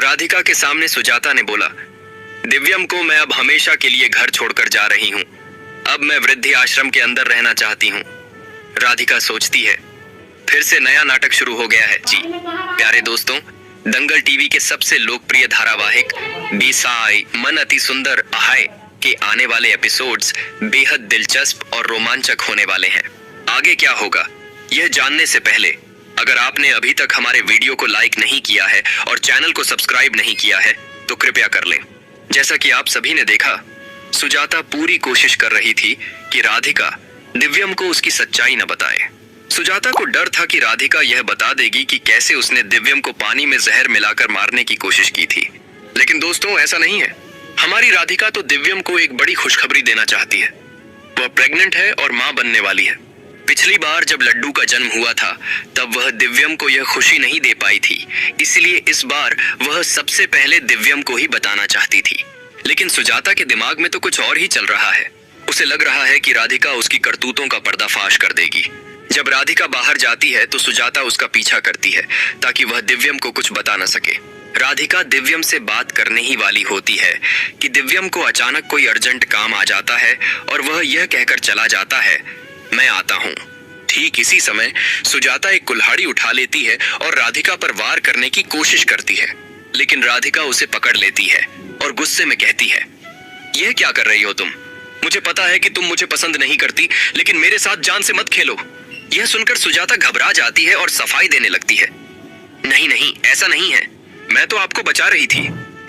राधिका के सामने सुजाता ने बोला, दिव्यम को मैं अब हमेशा के लिए घर छोड़कर जा रही हूँ। अब मैं वृद्धि आश्रम के अंदर रहना चाहती हूँ। राधिका सोचती है, फिर से नया नाटक शुरू हो गया है। जी प्यारे दोस्तों, दंगल टीवी के सबसे लोकप्रिय धारावाहिक बीसाई मन अति सुंदर अहाय के आने वाले एपिसोड्स बेहद दिलचस्प और रोमांचक होने वाले हैं। आगे क्या होगा यह जानने से पहले अगर आपने अभी तक हमारे वीडियो को लाइक नहीं किया है और चैनल को सब्सक्राइब नहीं किया है तो कृपया कर लें। जैसा कि आप सभी ने देखा, सुजाता पूरी कोशिश कर रही थी कि राधिका दिव्यम को उसकी सच्चाई न बताए। सुजाता को डर था कि राधिका यह बता देगी कि कैसे उसने दिव्यम को पानी में जहर मिलाकर मारने की कोशिश की थी। लेकिन दोस्तों, ऐसा नहीं है। हमारी राधिका तो दिव्यम को एक बड़ी खुशखबरी देना चाहती है। वह प्रेग्नेंट है और मां बनने वाली है। पिछली बार जब लड्डू का जन्म हुआ था तब वह दिव्यम को यह खुशी नहीं दे पाई थी, इसलिए इस बार वह सबसे पहले दिव्यम को ही बताना चाहती थी। लेकिन सुजाता के दिमाग में तो कुछ और ही चल रहा है। उसे लग रहा है कि राधिका उसकी करतूतों का पर्दाफाश कर देगी। जब राधिका बाहर जाती है तो सुजाता उसका पीछा करती है ताकि वह दिव्यम को कुछ बता न सके। राधिका दिव्यम से बात करने ही वाली होती है कि दिव्यम को अचानक कोई अर्जेंट काम आ जाता है और वह यह कहकर चला जाता है, मैं आता हूँ। ठीक इसी समय सुजाता एक कुल्हाड़ी उठा लेती है और राधिका पर वार करने की कोशिश करती है, लेकिन राधिका उसे पकड़ लेती है और गुस्से में कहती है, यह क्या कर रही हो तुम? मुझे पता है कि तुम मुझे पसंद नहीं करती, लेकिन मेरे साथ जान से मत खेलो। यह सुनकर सुजाता घबरा जाती है और सफाई देने लगती है, नहीं नहीं, ऐसा नहीं है, मैं तो आपको बचा रही थी।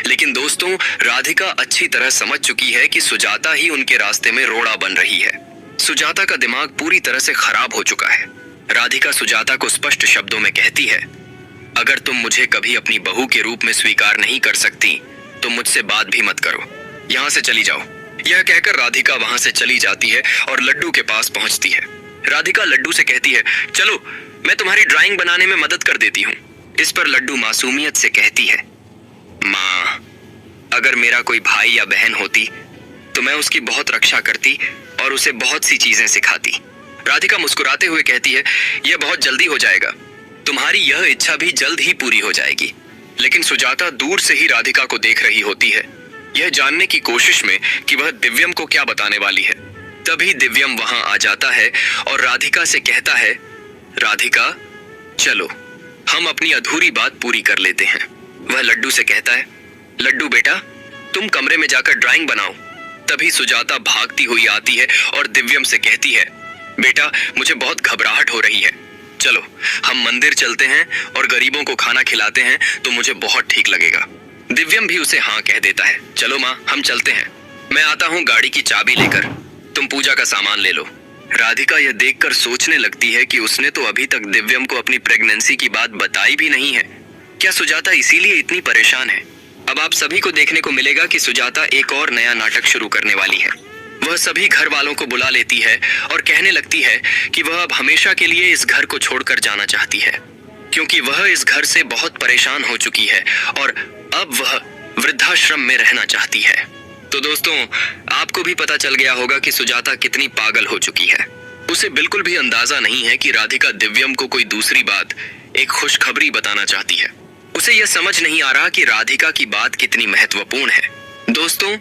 लेकिन दोस्तों, राधिका अच्छी तरह समझ चुकी है कि सुजाता ही उनके रास्ते में रोड़ा बन रही है। सुजाता का दिमाग पूरी तरह से खराब हो चुका है। राधिका सुजाता को स्पष्ट शब्दों में कहती है, अगर तुम मुझे कभी अपनी बहू के रूप में स्वीकार नहीं कर सकती तो मुझसे बात भी मत करो, यहाँ से चली जाओ। यह कहकर राधिका वहां से चली जाती है और लड्डू के पास पहुंचती है। राधिका लड्डू से कहती है, चलो मैं तुम्हारी ड्राइंग बनाने में मदद कर देती हूँ। इस पर लड्डू मासूमियत से कहती है, माँ, अगर मेरा कोई भाई या बहन होती तो मैं उसकी बहुत रक्षा करती और उसे बहुत सी चीजें सिखाती। राधिका मुस्कुराते हुए कहती है, यह बहुत जल्दी हो जाएगा, तुम्हारी यह इच्छा भी जल्द ही पूरी हो जाएगी। लेकिन सुजाता दूर से ही राधिका को देख रही होती है, यह जानने की कोशिश में कि वह दिव्यम को क्या बताने वाली है। तभी दिव्यम वहां आ जाता है और राधिका से कहता है, राधिका चलो हम अपनी अधूरी बात पूरी कर लेते हैं। वह लड्डू से कहता है, लड्डू बेटा, तुम कमरे में जाकर ड्राइंग बनाओ। तभी सुजाता भागती हुई आती है और दिव्यम से कहती है, बेटा मुझे बहुत घबराहट हो रही है, चलो हम मंदिर चलते हैं और गरीबों को खाना खिलाते हैं तो मुझे बहुत ठीक लगेगा। दिव्यम भी उसे हाँ कह देता है, चलो माँ हम चलते हैं, मैं आता हूँ गाड़ी की चाबी लेकर, तुम पूजा का सामान ले लो। राधिका यह देखकर सोचने लगती है कि उसने तो अभी तक दिव्यम को अपनी प्रेगनेंसी की बात बताई भी नहीं है। क्या सुजाता इसीलिए इतनी परेशान है? अब आप सभी को देखने को मिलेगा कि सुजाता एक और नया नाटक शुरू करने वाली है। वह सभी घर वालों को बुला लेती है और कहने लगती है कि वह अब हमेशा के लिए इस घर को छोड़कर जाना चाहती है, क्योंकि वह इस घर से बहुत परेशान हो चुकी है और अब वह वृद्धाश्रम में रहना चाहती है। तो दोस्तों, आपको भी पता चल गया होगा कि सुजाता कितनी पागल हो चुकी है। उसे बिल्कुल भी अंदाजा नहीं है कि राधिका दिव्यम को कोई दूसरी बात, एक खुशखबरी बताना चाहती है। उसे यह समझ नहीं आ रहा कि राधिका की बात कितनी महत्वपूर्ण है। दोस्तों,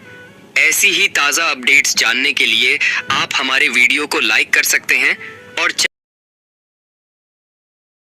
ऐसी ही ताजा अपडेट्स जानने के लिए आप हमारे वीडियो को लाइक कर सकते हैं और